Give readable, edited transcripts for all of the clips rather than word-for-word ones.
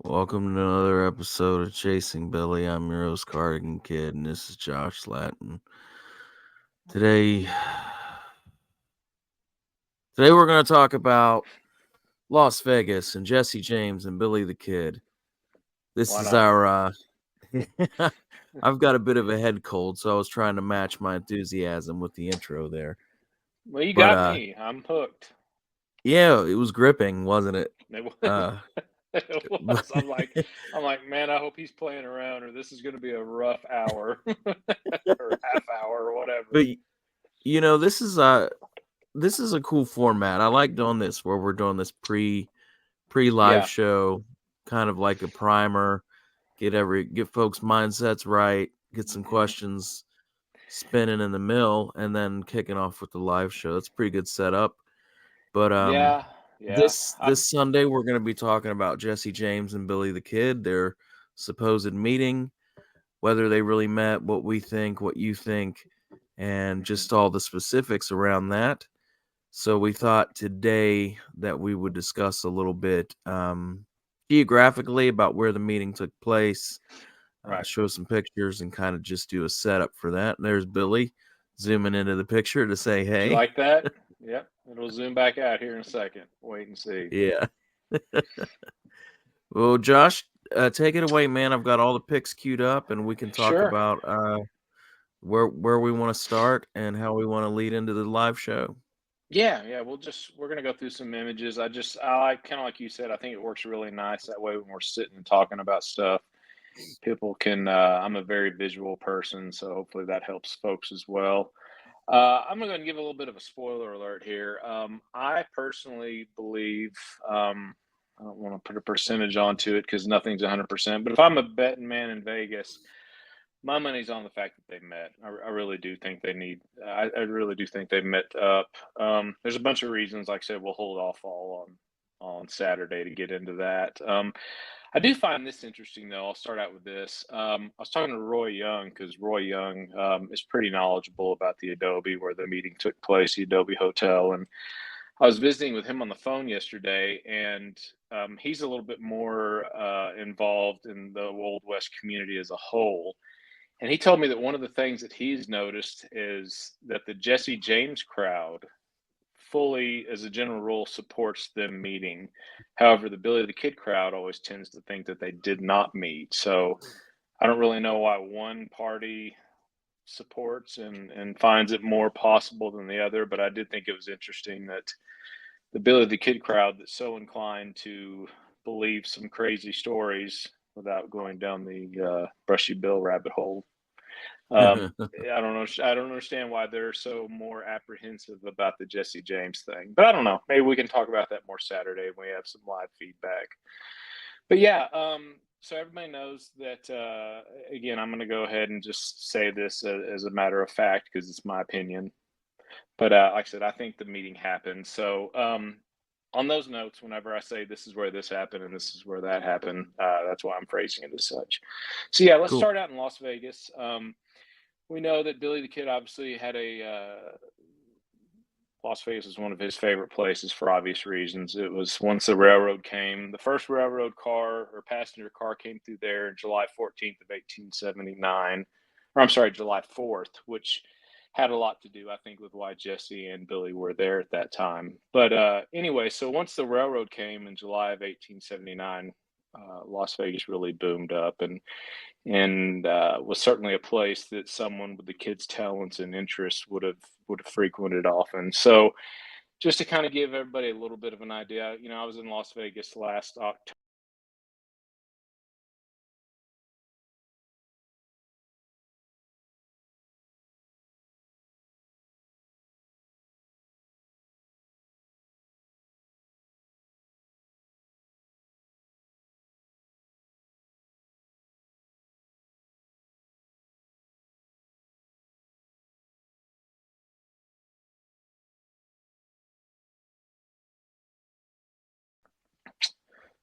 Welcome to another episode of Chasing Billy. I'm your host, Cardigan Kid, and this is Josh Latin. Today, today we're going to talk about Las Vegas and Jesse James and Billy the Kid. This Why is not? our. I've got a bit of a head cold, so I was trying to match my enthusiasm with the intro there. Well, you But got me. I'm hooked. yeah, it was gripping, wasn't it? It was. Uh, It but, was. I'm like, man, I hope he's playing around, or this is going to be a rough hour or half hour or whatever. but this is a cool format. I like doing this where we're doing this pre-live Yeah. show, kind of like a primer, get folks' mindsets right, get some hmm questions spinning in the mill, and then kicking off with the live show. That's a pretty good setup. But Yeah. Yeah. this Sunday we're going to be talking about Jesse James and Billy the Kid, their supposed meeting, whether they really met, what we think, what you think, and Mhm. just all the specifics around that. So we thought today that we would discuss a little bit geographically about where the meeting took place, Right. show some pictures, and kind of just do a setup for that. And there's Billy zooming into the picture to say, Did you hey. like that? Yep. It'll zoom back out here in a second. Wait and see. Yeah. Well, Josh, take it away, man. I've got all the pics queued up, and we can talk Sure. about where we want to start and how we want to lead into the live show. Yeah, yeah, we're gonna go through some images. I like kind of like you said. I think it works really nice that way when we're sitting and talking about stuff. People can. I'm a very visual person, so hopefully that helps folks as well. I'm going to give a little bit of a spoiler alert here. I personally believe. I don't want to put a percentage onto it because nothing's 100%. But if I'm a betting man in Vegas, my money's on the fact that they met. I really do think they need. I really do think they met up. There's a bunch of reasons. Like I said, we'll hold off all on Saturday to get into that. I do find this interesting, though. I'll start out with this. I was talking to Roy Young because Roy Young is pretty knowledgeable about the Adobe where the meeting took place, the Adobe Hotel, and I was visiting with him on the phone yesterday, and he's a little bit more involved in the Old West community as a whole. And he told me that one of the things that he's noticed is that the Jesse James crowd fully, as a general rule, supports them meeting. However, the Billy the Kid crowd always tends to think that they did not meet. So I don't really know why one party supports and finds it more possible than the other, but I did think it was interesting that the Billy the Kid crowd that's so inclined to believe some crazy stories without going down the Brushy Bill rabbit hole. I don't know. I don't understand why they're so more apprehensive about the Jesse James thing, but I don't know. Maybe we can talk about that more Saturday when we have some live feedback. But yeah, so everybody knows that. Again, I'm going to go ahead and just say this as a matter of fact because it's my opinion. But like I said, I think the meeting happened. So on those notes, whenever I say this is where this happened and this is where that happened, that's why I'm phrasing it as such. So yeah, let's Cool. start out in Las Vegas. We know that Billy the Kid obviously had a Las Vegas is one of his favorite places for obvious reasons. It was once the railroad came, the first railroad car or passenger car came through there July 14th of 1879, or I'm sorry, July 4th, which had a lot to do, I think, with why Jesse and Billy were there at that time. But anyway, so once the railroad came in July of 1879, Las Vegas really boomed up, and was certainly a place that someone with the kids' talents and interests would have frequented often. So just to kind of give everybody a little bit of an idea, I was in Las Vegas last October.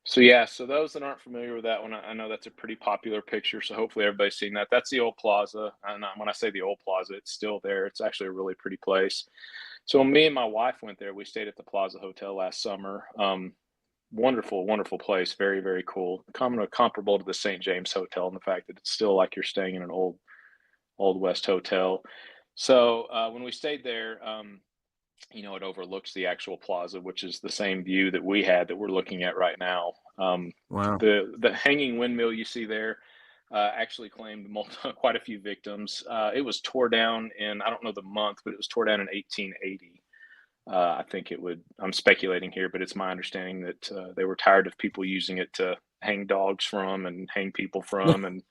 So yeah, so those that aren't familiar with that one, I know that's a pretty popular picture. So hopefully everybody's seen that. That's the old plaza, and when I say the old plaza, it's still there. It's actually a really pretty place. So when me and my wife went there, we stayed at the Plaza Hotel last summer. wonderful, wonderful place. Very, very cool. Comparable to the St. James Hotel in the fact that it's still like you're staying in an old West hotel. So when we stayed there, it overlooks the actual plaza, which is the same view that we had that we're looking at right now. Wow. The hanging windmill you see there actually claimed quite a few victims. It was tore down in, I don't know the month, but it was tore down in 1880. I think it would. I'm speculating here, but it's my understanding that they were tired of people using it to hang dogs from and hang people from and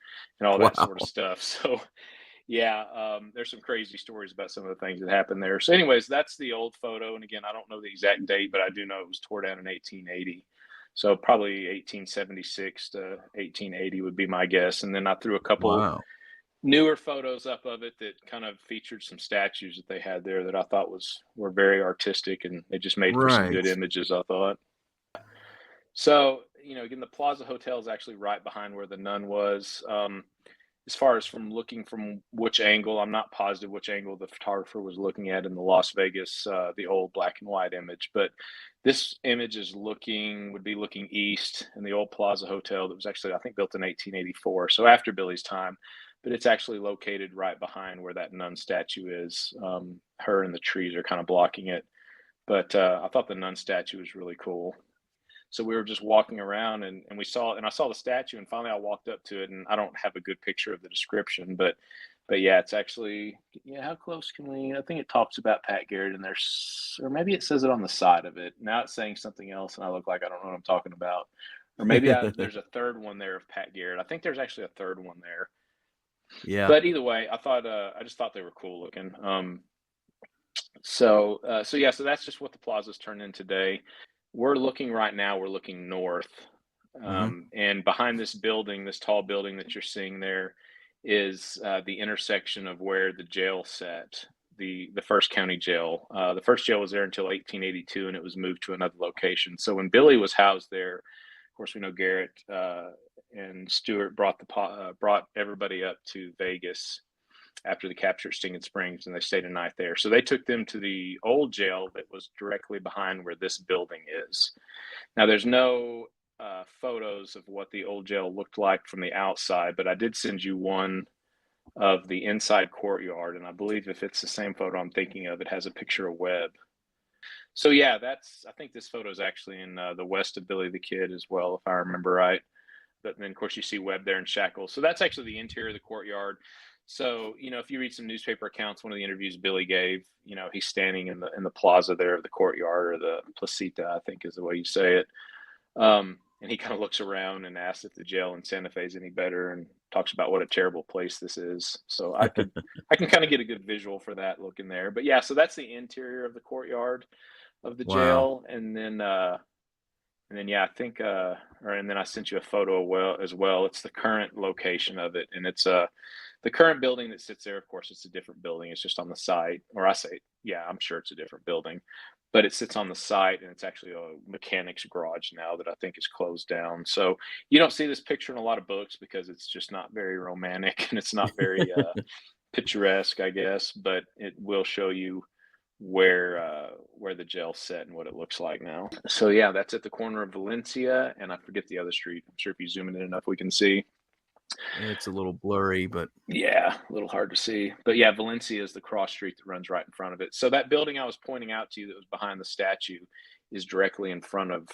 all that sort of Wow. stuff. So yeah, there's some crazy stories about some of the things that happened there. So, anyways, that's the old photo, and again, I don't know the exact date, but I do know it was tore down in 1880. So probably 1876 to 1880 would be my guess. And then I threw a couple Wow. newer photos up of it that kind of featured some statues that they had there that I thought were very artistic, and they just made for some Right. good images, I thought. So, again, the Plaza Hotel is actually right behind where the nun was. As far as from looking from which angle, I'm not positive which angle the photographer was looking at in the Las Vegas, the old black and white image, but this image would be looking east in the old Plaza Hotel that was actually, I think, built in 1884, so after Billy's time, but it's actually located right behind where that nun statue is. Her and the trees are kind of blocking it, but I thought the nun statue was really cool. So we were just walking around and I saw the statue, and finally I walked up to it, and I don't have a good picture of the description, but yeah, it's actually, yeah, how close can we, I think it talks about Pat Garrett in there, or maybe it says it on the side of it. Now it's saying something else and I look like I don't know what I'm talking about. Or maybe there's a third one there of Pat Garrett. I think there's actually a third one there. Yeah. But either way, I just thought they were cool looking. So yeah, so that's just what the plaza's turned in today. We're looking north. Mhm. And behind this building, this tall building that you're seeing there, is the intersection of where the jail sat, the first county jail. The first jail was there until 1882, and it was moved to another location. So when Billy was housed there, of course, we know Garrett and Stewart brought everybody up to Vegas after the capture at Stinging Springs, and they stayed a night there. So they took them to the old jail that was directly behind where this building is. Now, there's no photos of what the old jail looked like from the outside, but I did send you one of the inside courtyard, and I believe if it's the same photo I'm thinking of, it has a picture of Webb. So yeah, I think this photo is actually in the west of Billy the Kid as well, if I remember right. But then, of course, you see Webb there in shackles. So that's actually the interior of the courtyard. So, if you read some newspaper accounts, one of the interviews Billy gave, he's standing in the plaza there of the courtyard, or the placita, I think is the way you say it. And he kind of looks around and asks if the jail in Santa Fe is any better, and talks about what a terrible place this is. So I can kind of get a good visual for that looking there. But yeah, so that's the interior of the courtyard of the Wow. jail, and then yeah, I think and then I sent you a photo as well. It's the current location of it, and it's the current building that sits there. Of course, it's a different building. It's just on the site, or I say, yeah, I'm sure it's a different building, but it sits on the site, and it's actually a mechanic's garage now that I think is closed down. So you don't see this picture in a lot of books because it's just not very romantic and it's not very picturesque, I guess. But it will show you where the jail's set and what it looks like now. So yeah, that's at the corner of Valencia, and I forget the other street. I'm sure if you zoom in enough, we can see. It's a little blurry, but Yeah, a little hard to see. But yeah, Valencia is the cross street that runs right in front of it. So that building I was pointing out to you that was behind the statue is directly in front of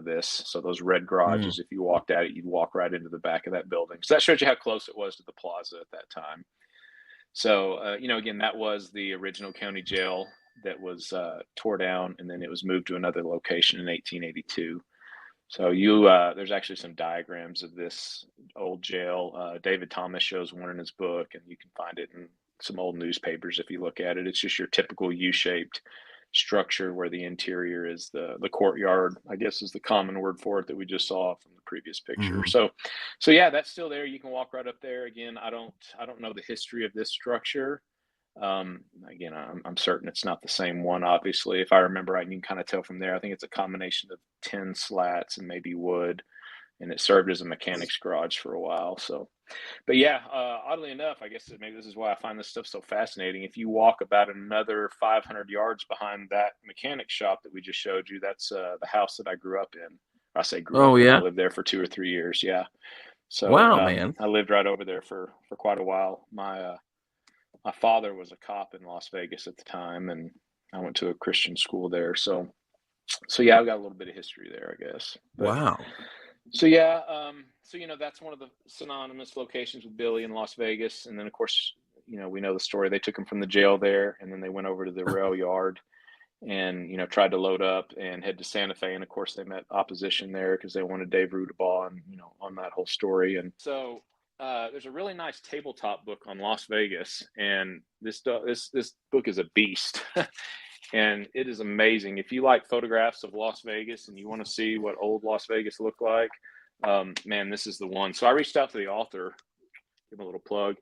this. So those red mm, garages, if you walked at it, you'd walk right into the back of that building. So that shows you how close it was to the plaza at that time. So again, that was the original county jail that was tore down, and then it was moved to another location in 1882. So there's actually some diagrams of this old jail. David Thomas shows one in his book, and you can find it in some old newspapers if you look at it. It's just your typical U-shaped structure where the interior is the courtyard, I guess is the common word for it that we just saw from the previous picture. mhm. So yeah, that's still there. You can walk right up there. Again, I don't know the history of this structure. Again, I'm certain it's not the same one. Obviously, if I remember right, you can kind of tell from there. I think it's a combination of tin slats and maybe wood, and it served as a mechanic's garage for a while. So, But yeah, oddly enough, I guess that maybe this is why I find this stuff so fascinating. If you walk about another 500 yards behind that mechanic shop that we just showed you, that's the house that I grew up in. I say grew Oh, up in. I yeah? lived there for 2 or 3 years. Yeah. So Wow, man. I lived right over there for quite a while. My father was a cop in Las Vegas at the time, and I went to a Christian school there. So yeah, I've got a little bit of history there, I guess. But Wow. so yeah, that's one of the synonymous locations with Billy in Las Vegas, and then of course, we know the story. They took him from the jail there, and then they went over to the rail yard and tried to load up and head to Santa Fe, and of course they met opposition there because they wanted Dave Rudabaugh and on that whole story. And so there's a really nice tabletop book on Las Vegas, and this book is a beast. And it is amazing. If you like photographs of Las Vegas and you want to see what old Las Vegas looked like, man, this is the one. So I reached out to the author, give him a little plug,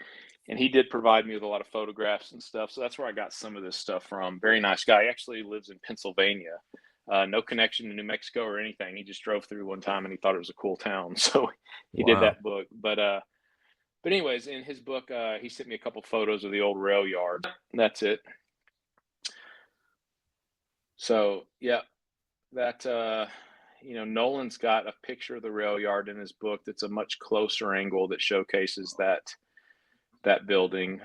and he did provide me with a lot of photographs and stuff. So that's where I got some of this stuff from. Very nice guy. He actually lives in Pennsylvania. No connection to New Mexico or anything. He just drove through one time and he thought it was a cool town. So he did Wow. that book. But anyways, in his book, he sent me a couple photos of the old rail yard. That's it. So yeah, that Nolan's got a picture of the rail yard in his book that's a much closer angle that showcases that building.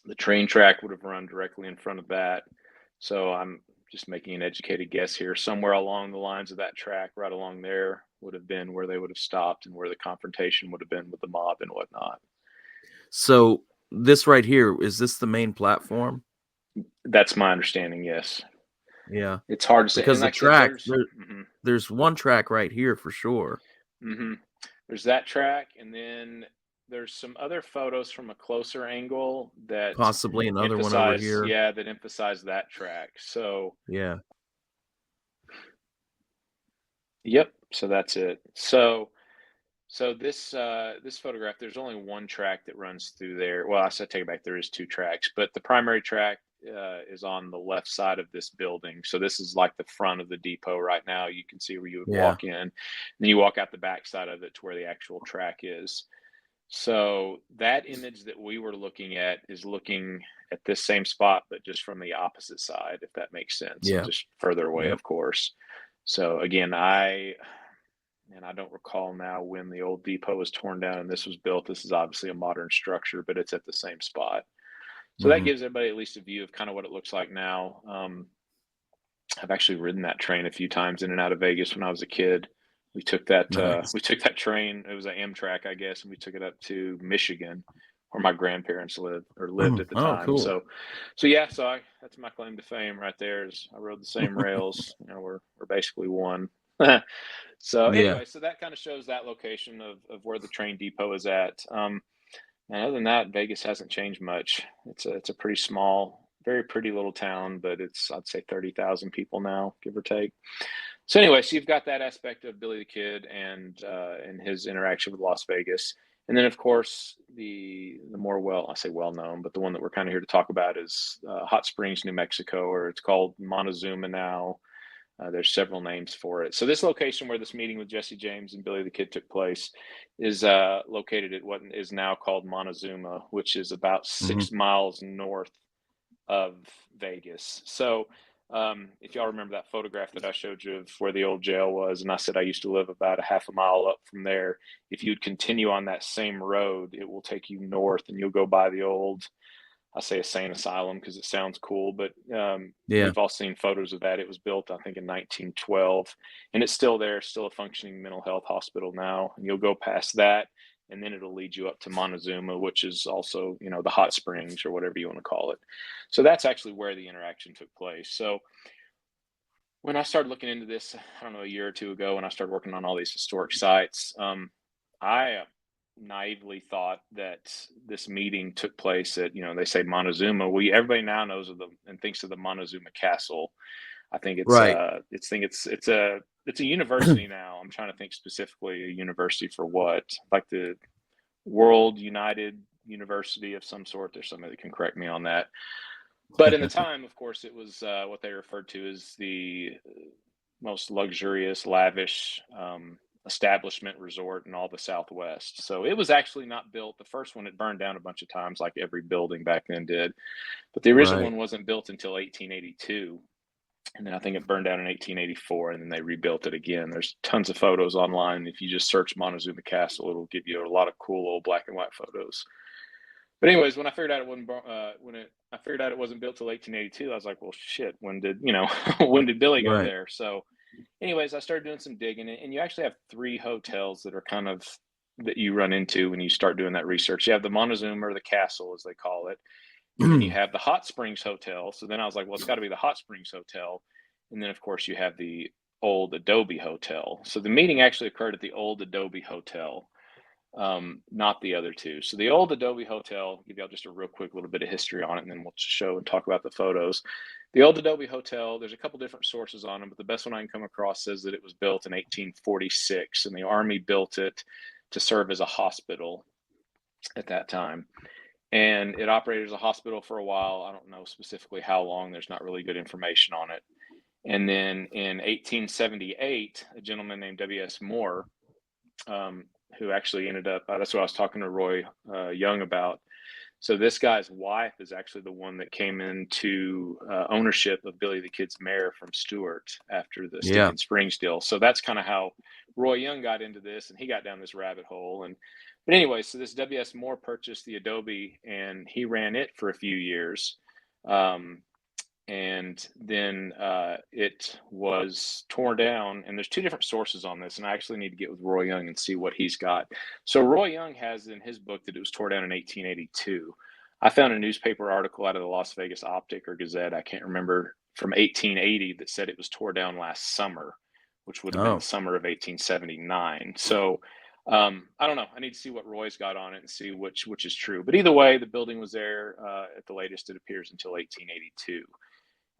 The train track would have run directly in front of that. So I'm just making an educated guess here. Somewhere along the lines of that track, right along there, would have been where they would have stopped and where the confrontation would have been with the mob and whatnot. So, this right here, is this the main platform? That's my understanding. Yes, Yeah. it's hard to say. And Because the like I said, track there's. there's one track right here for sure. hmm There's that track, and then there's some other photos from a closer angle that Possibly another one over here. that emphasize that track. So, Yeah. yep. So that's it. So this photograph, there's only one track that runs through there. Well, I said take it back. There is two tracks, but the primary track is on the left side of this building. So this is like the front of the depot right now. You can see where you would Yeah. walk in, and then you walk out the back side of it to where the actual track is. So that image that we were looking at is looking at this same spot, but just from the opposite side, if that makes sense, and Yeah. just further away, Yep. of course. So again, and I don't recall now when the old depot was torn down and this was built. This is obviously a modern structure, but it's at the same spot. So that Mhm. gives everybody at least a view of kind of what it looks like now. I've actually ridden that train a few times in and out of Vegas when I was a kid. We took that Nice. we took that train. It was an Amtrak, I guess, and we took it up to Michigan, where my grandparents lived at the Oh, time. cool. So yeah, that's my claim to fame right there. Is I rode the same rails. We're basically one. So Yeah. anyway, so that kind of shows that location of where the train depot is at. And other than that, Vegas hasn't changed much. It's a pretty small, very pretty little town, but it's I'd say 30,000 people now, give or take. So anyway, so you've got that aspect of Billy the Kid and his interaction with Las Vegas, and then of course the more I say well known, but the one that we're kind of here to talk about is Hot Springs, New Mexico, or it's called Montezuma now. There's several names for it. So this location where this meeting with Jesse James and Billy the Kid took place is located at what is now called Montezuma, which is about Mhm. 6 miles north of Vegas. So if y'all remember that photograph that I showed you of where the old jail was, and I said I used to live about a half a mile up from there. If you'd continue on that same road, it will take you north, and you'll go by the old I say a sane asylum because it sounds cool, but Yeah. we've all seen photos of that. It was built, I think, in 1912, and it's still there, still a functioning mental health hospital now. And you'll go past that, and then it'll lead you up to Montezuma, which is also, the hot springs or whatever you want to call it. So that's actually where the interaction took place. So when I started looking into this, I don't know, a year or two ago, when I started working on all these historic sites, I naively thought that this meeting took place at, they say Montezuma. Everybody now knows of them and thinks of the Montezuma Castle. I think Right. it's a university now. I'm trying to think specifically a university for what, like the World United University of some sort. There's somebody that can correct me on that. But in the time, of course, it was what they referred to as the most luxurious, lavish establishment resort in all the Southwest. So it was actually not built. The first one, it burned down a bunch of times, like every building back then did. But the original Right. one wasn't built until 1882. And then I think it burned down in 1884, and then they rebuilt it again. There's tons of photos online. If you just search Montezuma Castle, it'll give you a lot of cool old black and white photos. But anyways, when I figured out it wasn't I figured out it wasn't built till 1882, I was like, well, shit. When did when did Billy go Right. there? So, anyways, I started doing some digging, and you actually have three hotels that are kind of that you run into when you start doing that research. You have the Montezuma or the Castle, as they call it, and then you have the Hot Springs Hotel. So then I was like, well, it's got to be the Hot Springs Hotel, and then of course you have the old Adobe Hotel. So the meeting actually occurred at the old Adobe Hotel, not the other two. So the old Adobe Hotel, give y'all just a real quick little bit of history on it, and then we'll show and talk about the photos. The old Adobe Hotel, there's a couple different sources on it, but the best one I can come across says that it was built in 1846, and the Army built it to serve as a hospital at that time. And it operated as a hospital for a while. I don't know specifically how long. There's not really good information on it. And then in 1878, a gentleman named W.S. Moore, who actually ended up, that's what I was talking to Roy Young about. So this guy's wife is actually the one that came into ownership of Billy the Kid's mare from Stewart after the Yeah. Stinking Springs deal. So that's kind of how Roy Young got into this, and he got down this rabbit hole. And but anyway, so this W.S. Moore purchased the Adobe, and he ran it for a few years. And then it was torn down, and there's two different sources on this, and I actually need to get with Roy Young and see what he's got. So Roy Young has in his book that it was torn down in 1882. I found a newspaper article out of the Las Vegas Optic or Gazette, I can't remember, from 1880 that said it was torn down last summer, which would have been the Oh, summer of 1879. So I don't know. I need to see what Roy's got on it and see which is true. But either way, the building was there at the latest, it appears, until 1882.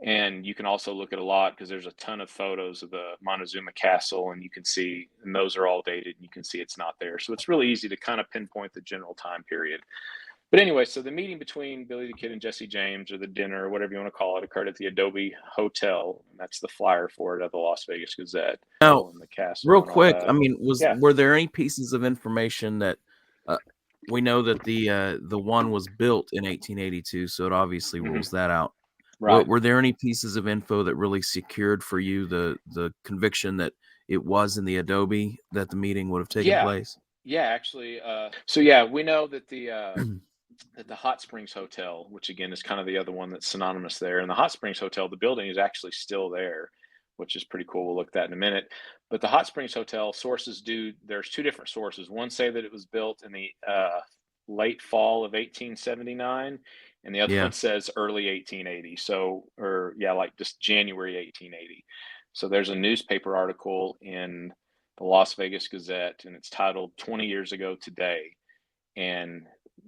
And you can also look at a lot because there's a ton of photos of the Montezuma Castle, and you can see, and those are all dated, and you can see it's not there. So it's really easy to kind of pinpoint the general time period. But anyway, so the meeting between Billy the Kid and Jesse James, or the dinner, or whatever you want to call it, occurred at the Adobe Hotel, and that's the flyer for it at the Las Vegas Gazette, now, and the castle real and all quick, I that. mean, Yeah. were there any pieces of information that uh, we know that the one was built in 1882, so it obviously Hmm. rules that out. Right. Were there any pieces of info that really secured for you the conviction that it was in the Adobe that the meeting would have taken Yeah. place? Yeah, actually. So yeah, we know that the at the Hot Springs Hotel, which again is kind of the other one that's synonymous there. And the Hot Springs Hotel, the building is actually still there, which is pretty cool. We'll look at that in a minute. But the Hot Springs Hotel sources there's two different sources. One say that it was built in the late fall of 1879, and the other Yeah. one says early 1880. So, or yeah, like just January 1880. So there's a newspaper article in the Las Vegas Gazette, and it's titled 20 Years Ago Today. And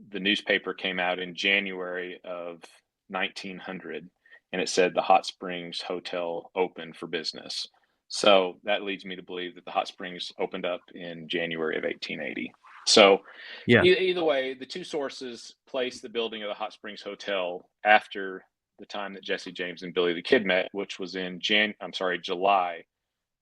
the newspaper came out in January of 1900, and it said the Hot Springs Hotel opened for business. So that leads me to believe that the Hot Springs opened up in January of 1880. So Yeah. either way, the two sources place the building of the Hot Springs Hotel after the time that Jesse James and Billy the Kid met, which was in July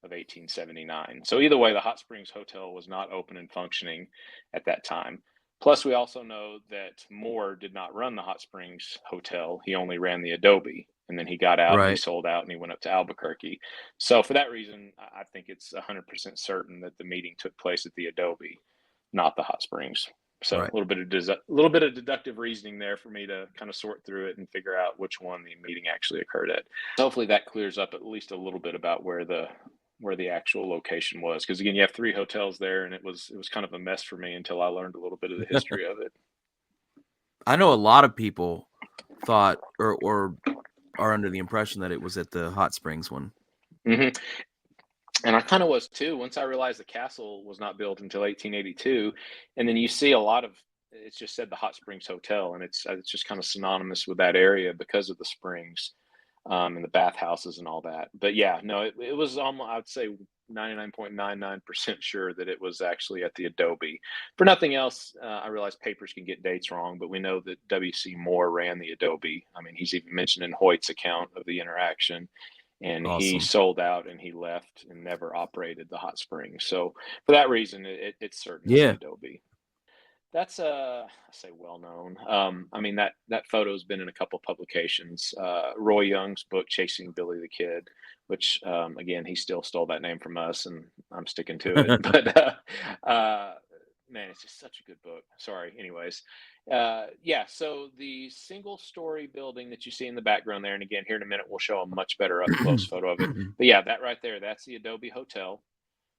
of 1879. So either way, the Hot Springs Hotel was not open and functioning at that time. Plus, we also know that Moore did not run the Hot Springs Hotel. He only ran the Adobe. And then he got out and he Right. sold out and he went up to Albuquerque. So for that reason, I think it's 100% certain that the meeting took place at the Adobe, not the Hot Springs. So Right. a little bit of deductive reasoning there for me to kind of sort through it and figure out which one the meeting actually occurred at. So hopefully that clears up at least a little bit about where the actual location was, because again, you have three hotels there, and it was kind of a mess for me until I learned a little bit of the history of it. I know a lot of people thought or are under the impression that it was at the Hot Springs one. Hmm. And I kind of was too, once I realized the castle was not built until 1882. And then you see a lot of, it's just said the Hot Springs Hotel, and it's just kind of synonymous with that area because of the springs, and the bathhouses and all that. But yeah, no, it was almost, I would say 99.99% sure that it was actually at the Adobe. For nothing else, I realize papers can get dates wrong, but we know that W.C. Moore ran the Adobe. I mean, he's even mentioned in Hoyt's account of the interaction. and he Awesome. sold out and he left and never operated the hot springs. So for that reason, it's certain it's the Yeah. Adobe. That's I say well known. I mean that photo's been in a couple publications. Roy Young's book Chasing Billy the Kid, which again he still stole that name from us, and I'm sticking to it. But man, it's just such a good book. Sorry. Anyways, yeah. So the single story building that you see in the background there, and again here in a minute we'll show a much better up close photo of it. But yeah, that right there, that's the Adobe Hotel.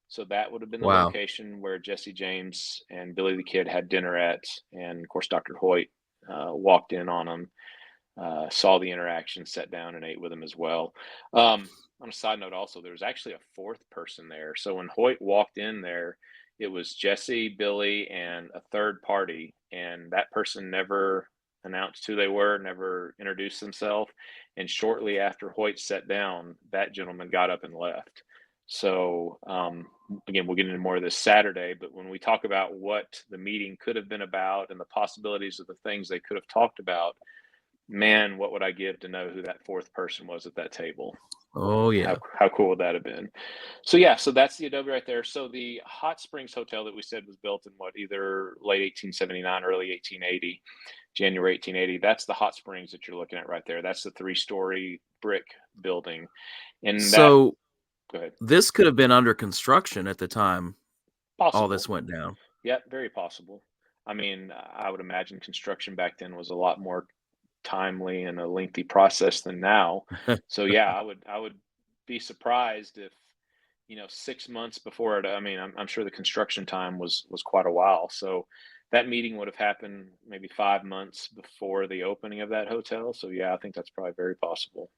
So that would have been the Wow. location where Jesse James and Billy the Kid had dinner at, and of course Dr. Hoyt walked in on them, saw the interaction, sat down and ate with him as well. On a side note, also there was actually a fourth person there. So when Hoyt walked in there, it was Jesse, Billy, and a third party, and that person never announced who they were, never introduced themselves. And shortly after Hoyt sat down, that gentleman got up and left. So again, we'll get into more of this Saturday, but when we talk about what the meeting could have been about and the possibilities of the things they could have talked about, man, what would I give to know who that fourth person was at that table? Oh, How yeah. how cool would that have been? So yeah, so that's the Adobe right there. So the Hot Springs Hotel that we said was built in what, either late 1879, early 1880, January 1880. That's the Hot Springs that you're looking at right there. That's the three-story brick building, and that. So Go ahead. this could have been under construction at the time all Possible. this went down. Yeah, very possible. I mean, I would imagine construction back then was a lot more timely and a lengthy process than now. So yeah, I would be surprised if 6 months before it. I mean, I'm sure the construction time was quite a while. So that meeting would have happened maybe 5 months before the opening of that hotel. So yeah, I think that's probably very possible.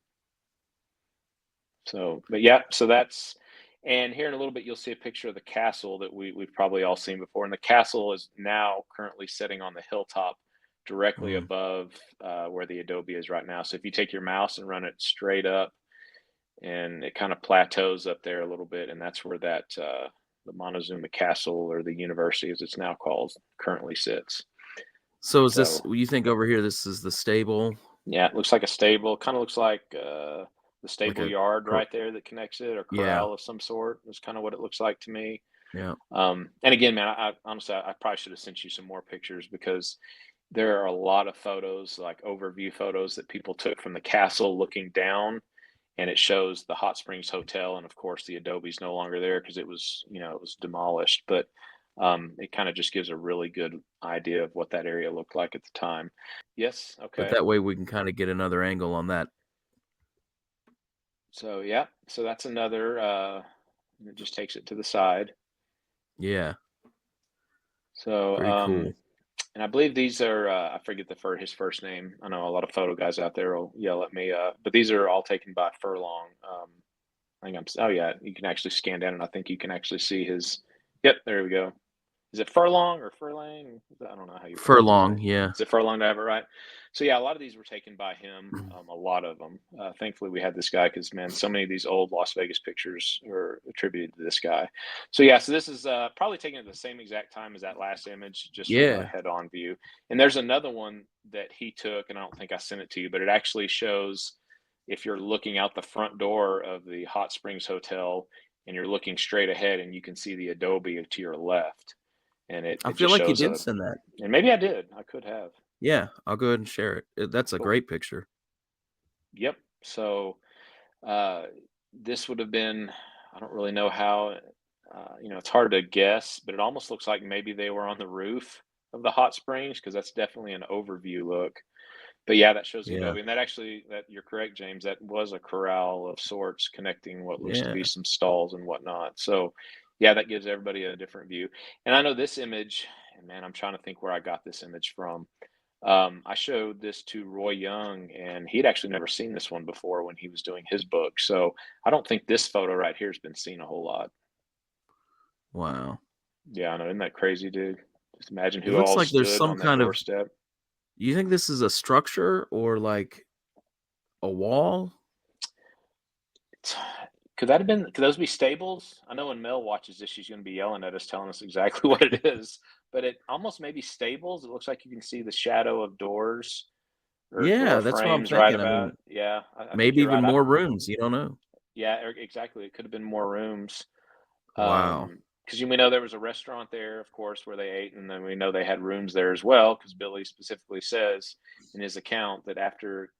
So, but yeah, so that's, and here in a little bit, you'll see a picture of the castle that we've probably all seen before. And the castle is now currently sitting on the hilltop directly Mm. above where the Adobe is right now. So if you take your mouse and run it straight up, and it kind of plateaus up there a little bit, and that's where that the Montezuma Castle, or the university as it's now called, currently sits. So is this So you think over here, this is the stable? yeah, it looks like a stable. Kind of looks like the Like stable a yard cor right there that connects it, or Yeah, corral of some sort. Is kind of what it looks like to me. yeah. And again, man, I honestly, I probably should have sent you some more pictures, because there are a lot of photos, like overview photos that people took from the castle looking down, and it shows the Hot Springs Hotel, and of course the Adobe's no longer there because it was demolished. But it kind of just gives a really good idea of what that area looked like at the time. Yes. But Okay. that way we can kinda get another angle on that. So yeah, so that's another. It just takes it to the side. Yeah, So pretty cool. and I believe these are, I forget his first name. I know a lot of photo guys out there will yell at me, but these are all taken by Furlong. I think oh yeah, you can actually scan down and I think you can actually see his. Yep, there we go. Is it Furlong or Furlang? I don't know how you pronounce his Furlong, name. yeah. Is it Furlong to have it right? So yeah, a lot of these were taken by him. A lot of them. Thankfully, we had this guy, because man, so many of these old Las Vegas pictures are attributed to this guy. So yeah, so this is probably taken at the same exact time as that last image, just from a Yeah. head-on view. And there's another one that he took, and I don't think I sent it to you, but it actually shows, if you're looking out the front door of the Hot Springs Hotel and you're looking straight ahead, and you can see the Adobe to your left, and it I it feel just like you shows did a. send that. And maybe I did. I could have. Yeah, I'll go ahead and share it. That's a But great picture. yep. So uh, this would have been. I don't really know how. It's hard to guess, but it almost looks like maybe they were on the roof of the hot springs, because that's definitely an overview look. But yeah, that shows the Yeah, Adobe, and that actually, that you're correct, James. That was a corral of sorts connecting what looks to be yeah. some stalls and whatnot. So yeah, that gives everybody a different view. And I know this image, and man, I'm trying to think where I got this image from. I showed this to Roy Young, and he'd actually never seen this one before when he was doing his book. So I don't think this photo right here has been seen a whole lot. Wow. Yeah, I know. Isn't that crazy, dude? Just imagine It who looks all like there's stood some on that kind of doorstep. you think this is a structure or like a wall? Could that have been? Could those be stables? I know when Mel watches this, she's going to be yelling at us, telling us exactly what it is. But it almost maybe stables. It looks like you can see the shadow of doors or door Yeah, that's what I'm frames right thinking. I about. mean, Yeah, I think maybe you're even right. more rooms, you don't know. Yeah, exactly. It could have been more rooms. Wow. Because we know there was a restaurant there, of course, where they ate, and then we know they had rooms there as well. Because Billy specifically says in his account that after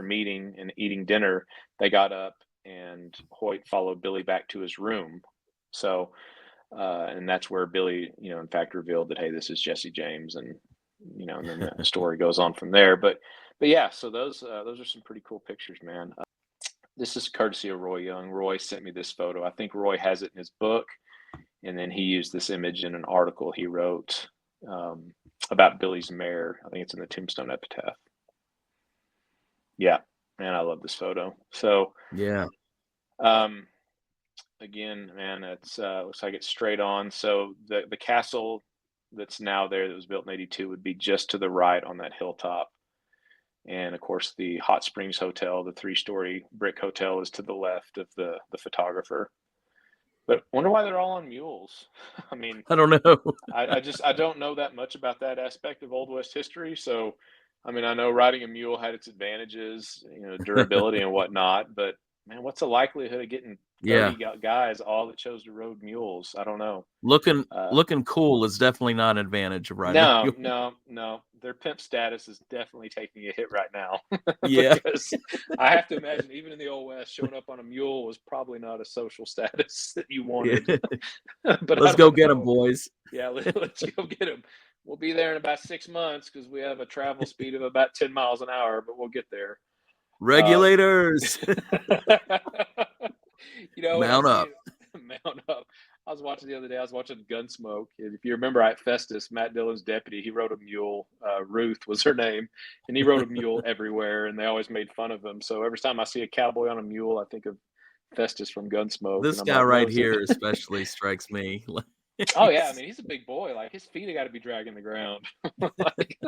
meeting and eating dinner, they got up and Hoyt followed Billy back to his room. So, and that's where Billy, in fact, revealed that, hey, this is Jesse James, and then the story goes on from there. But yeah, so those are some pretty cool pictures, man. This is courtesy of Roy Young. Roy sent me this photo. I think Roy has it in his book, and then he used this image in an article he wrote um, about Billy's mare. I think it's in the Tombstone Epitaph. Yeah, man, I love this photo. So Yeah. um, again, man, it's looks like it's straight on. So the castle that's now there that was built in '82 would be just to the right on that hilltop. And of course, the Hot Springs Hotel, the three-story brick hotel, is to the left of the photographer. But wonder why they're all on mules. I mean, I don't know. I don't know that much about that aspect of Old West history. So, I mean, I know riding a mule had its advantages, durability and whatnot. But man, what's the likelihood of getting Yeah. 30 guys all that chose to ride mules? I don't know. Looking Uh, looking cool is definitely not an advantage of riding a no, mule. no, no. Their pimp status is definitely taking a hit right now Yeah. because I have to imagine even in the old west, showing up on a mule was probably not a social status that you Yeah. wanted. But I Let's go don't get them, know. boys. Yeah, let's go get them. We'll be there in about 6 months because we have a travel speed of about 10 miles an hour, but we'll get there. Um, Regulators. when I Mount see up. it, mount up. I was watching the other day. I was watching Gunsmoke. And if you remember, at Festus, Matt Dillon's deputy, he rode a mule. Ruth was her name, and he rode a mule everywhere, and they always made fun of him. So every time I see a cowboy on a mule, I think of Festus from Gunsmoke, and This I'm guy like, no, right is it? here especially strikes me. Oh yeah, I mean he's a big boy. Like his feet have got to be dragging the ground. like,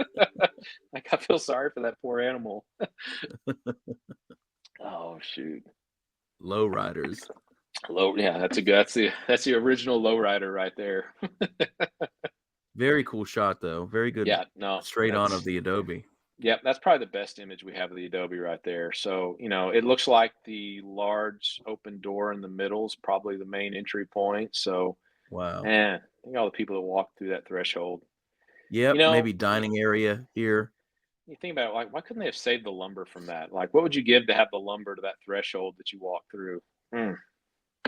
like I feel sorry for that poor animal. Oh shoot. Low riders. Yeah, that's the original lowrider right there. Very cool shot though. Very good Yeah, no, straight on of that's the Adobe. yeah, that's probably the best image we have of the Adobe right there. So, it looks like the large open door in the middle is probably the main entry point. So, Wow. man, think all the people that walk through that threshold. You Yep, know, maybe dining area here. you think about it, like, why couldn't they have saved the lumber from that? Like, what would you give to have the lumber to that threshold that you walk through? Mm,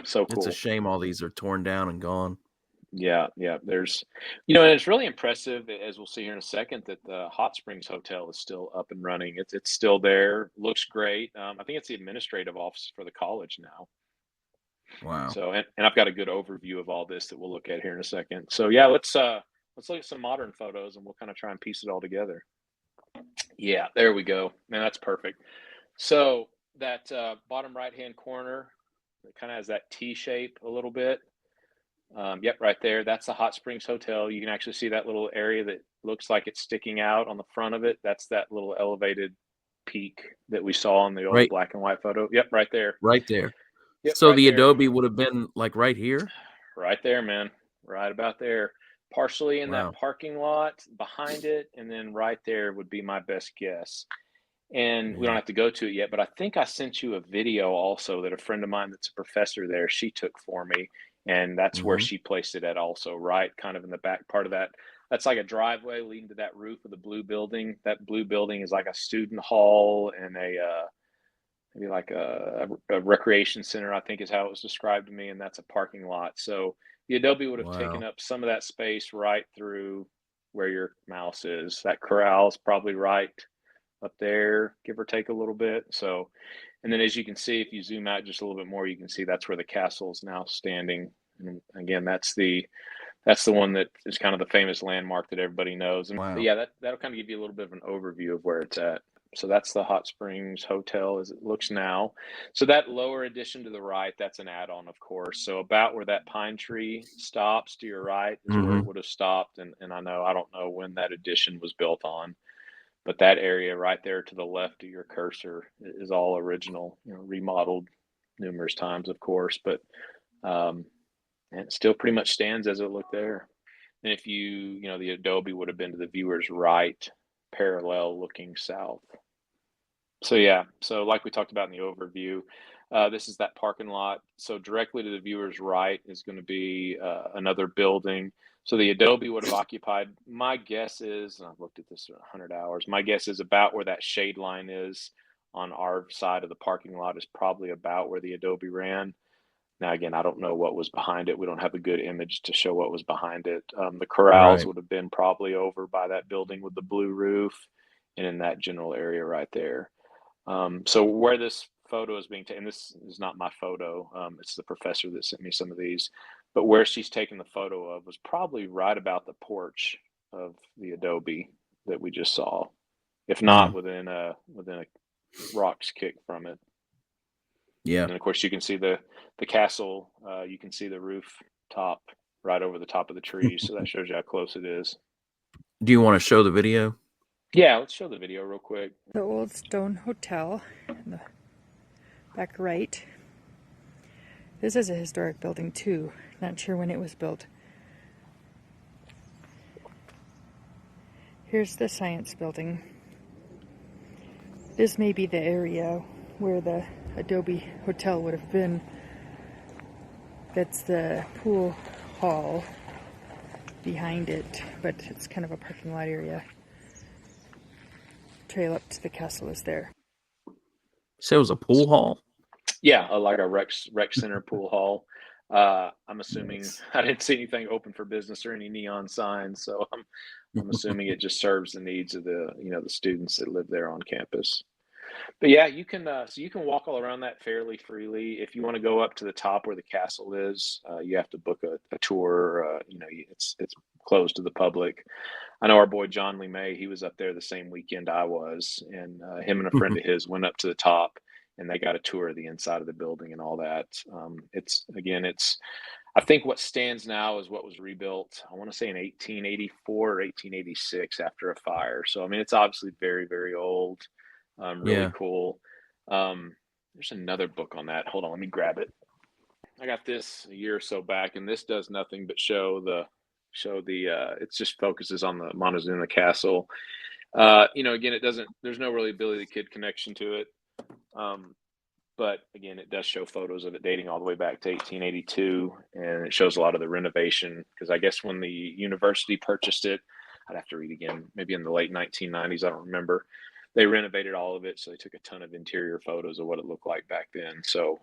so It's a cool. shame all these are torn down and gone. Yeah, yeah. And it's really impressive, as we'll see here in a second, that the Hot Springs Hotel is still up and running. It's still there, looks great. I think it's the administrative office for the college now. Wow. So, and I've got a good overview of all this that we'll look at here in a second. So, yeah, let's look at some modern photos, and we'll kind of try and piece it all together. Yeah, there we go. Man, that's perfect. So that bottom right hand corner, it kind of has that T shape a little bit. Yep, right there. That's the Hot Springs Hotel. You can actually see that little area that looks like it's sticking out on the front of it. That's that little elevated peak that we saw in the old Right black and white photo. Yep, right there. right there. Yep, So right the there. Adobe would have been like right here? Right there, man. Right about there. Partially in that Wow. parking lot behind it, and then right there would be my best guess. And we don't Yeah. have to go to it yet, but I think I sent you a video also that a friend of mine that's a professor there, she took for me. And that's where Mhm. she placed it at also, right? Kind of in the back part of that. That's like a driveway leading to that roof of the blue building. That blue building is like a student hall and maybe like a recreation center, I think is how it was described to me. And that's a parking lot. So the Adobe would have taken Wow. up some of that space right through where your mouse is. That corral is probably right up there, give or take a little bit. So, and then as you can see, if you zoom out just a little bit more, you can see that's where the castle is now standing. And again, that's the one that is kind of the famous landmark that everybody knows. But Wow. yeah, that'll kind of give you a little bit of an overview of where it's at. So that's the Hot Springs Hotel as it looks now. So that lower addition to the right, that's an add-on, of course. So about where that pine tree stops to your right is where it Mhm. would have stopped. And I don't know when that addition was built on, but that area right there to the left of your cursor is all original, remodeled numerous times, of course, but um, and it still pretty much stands as it looked there. And if the Adobe would have been to the viewer's right, parallel looking south. So yeah, so like we talked about in the overview, This is that parking lot. So directly to the viewer's right is going to be another building. So the Adobe would have occupied, my guess is, and I've looked at this 100 hours, my guess is about where that shade line is on our side of the parking lot is probably about where the Adobe ran. Now, again, I don't know what was behind it. We don't have a good image to show what was behind it. The corrals Right. would have been probably over by that building with the blue roof and in that general area right there. So where this photo is being taken, this is not my photo. It's the professor that sent me some of these, but where she's taken the photo of was probably right about the porch of the Adobe that we just saw, if not Mm, within a rock's kick from it. yeah. And then of course you can see the castle. You can see the roof top right over the top of the trees, so that shows you how close it is. Do you want to show the video? Yeah, let's show the video real quick. The old stone hotel in the back right. This is a historic building too. Not sure when it was built. Here's the science building. This may be the area where the Adobe Hotel would have been. That's the pool hall behind it, but it's kind of a parking lot area. Trail up to the castle is there. Say it was a pool hall. Yeah, like a rec center pool hall. I'm assuming Nice. I didn't see anything open for business or any neon signs, so I'm assuming it just serves the needs of the students that live there on campus. But yeah, you can walk all around that fairly freely. If you want to go up to the top where the castle is, you have to book a tour. It's closed to the public. I know our boy John Lee May. He was up there the same weekend I was, and him and a friend of his went up to the top, and they got a tour of the inside of the building and all that. It's I think what stands now is what was rebuilt. I want to say in 1884 or 1886 after a fire. So I mean, it's obviously very very old. Really Yeah. cool. There's another book on that. Hold on, let me grab it. I got this a year or so back, and this does nothing but show the it just focuses on the Montezuma Castle. Again, it doesn't. There's no really Billy the Kid connection to it. Um, but again, it does show photos of it dating all the way back to 1882, and it shows a lot of the renovation. Because I guess when the university purchased it, I'd have to read again, maybe in the late 1990s. I don't remember. They renovated all of it, so they took a ton of interior photos of what it looked like back then. So,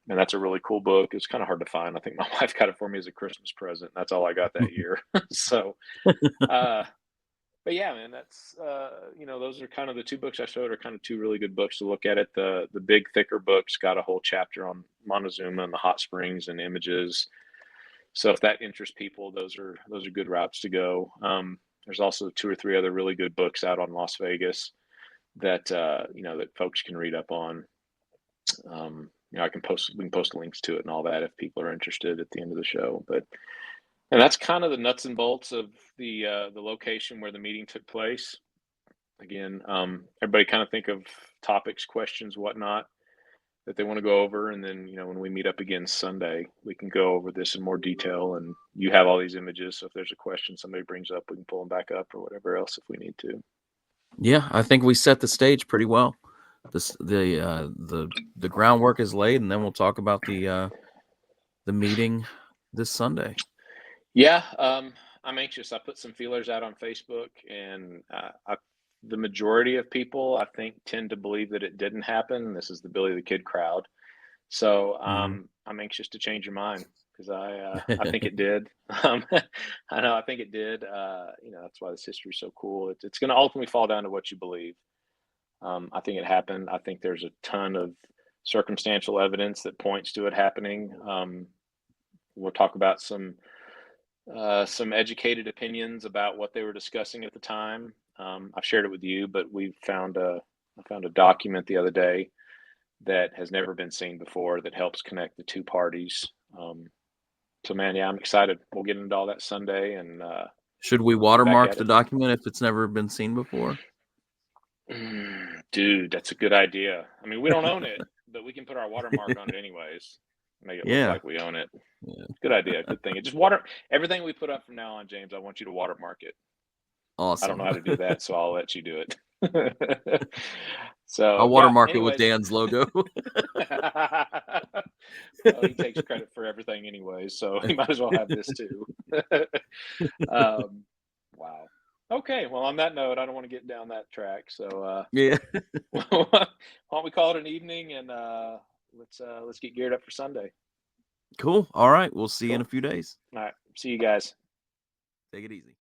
and that's a really cool book. It's kind of hard to find. I think my wife got it for me as a Christmas present. That's all I got that year. So, uh, but yeah, man, that's those are kind of the two books I showed are kind of two really good books to look at it. The big thicker book's got a whole chapter on Montezuma and the hot springs and images. So if that interests people, those are good routes to go. There's also two or three other really good books out on Las Vegas that that folks can read up on. I can post we can post links to it and all that if people are interested at the end of the show. But and that's kind of the nuts and bolts of the location where the meeting took place. Again, everybody kind of think of topics, questions, whatnot that they want to go over, and then when we meet up again Sunday, we can go over this in more detail. And you have all these images, so if there's a question somebody brings up, we can pull them back up or whatever else if we need to. Yeah, I think we set the stage pretty well. The groundwork is laid, and then we'll talk about the meeting this Sunday. Yeah, I'm anxious. I put some feelers out on Facebook, and the majority of people, I think, tend to believe that it didn't happen. This is the Billy the Kid crowd. So Mhm. I'm anxious to change your mind because I think it did. I know I think it did. That's why this history is so cool. It's going to ultimately fall down to what you believe. I think it happened. I think there's a ton of circumstantial evidence that points to it happening. We'll talk about some educated opinions about what they were discussing at the time. I've shared it with you, but I found a document the other day that has never been seen before that helps connect the two parties. So, man, yeah, I'm excited. We'll get into all that Sunday and Should we get back watermark at the it. document if it's never been seen before? Dude, that's a good idea. I mean, we don't own it, but we can put our watermark on it anyways. Make it look Yeah. like we own it. Yeah. Good idea. Good thing. It just water everything we put up from now on, James. I want you to watermark it. I don't know Awesome. how to do that, so I'll let you do it. So I'll yeah. watermark it with Anyways, Dan's logo. well, he takes credit for everything anyway, so he might as well have this too. Wow. Okay. Well, on that note, I don't want to get down that track. So Yeah. why don't we call it an evening and let's get geared up for Sunday. Cool. All right. We'll see you in Cool. a few days. All right. See you guys. Take it easy.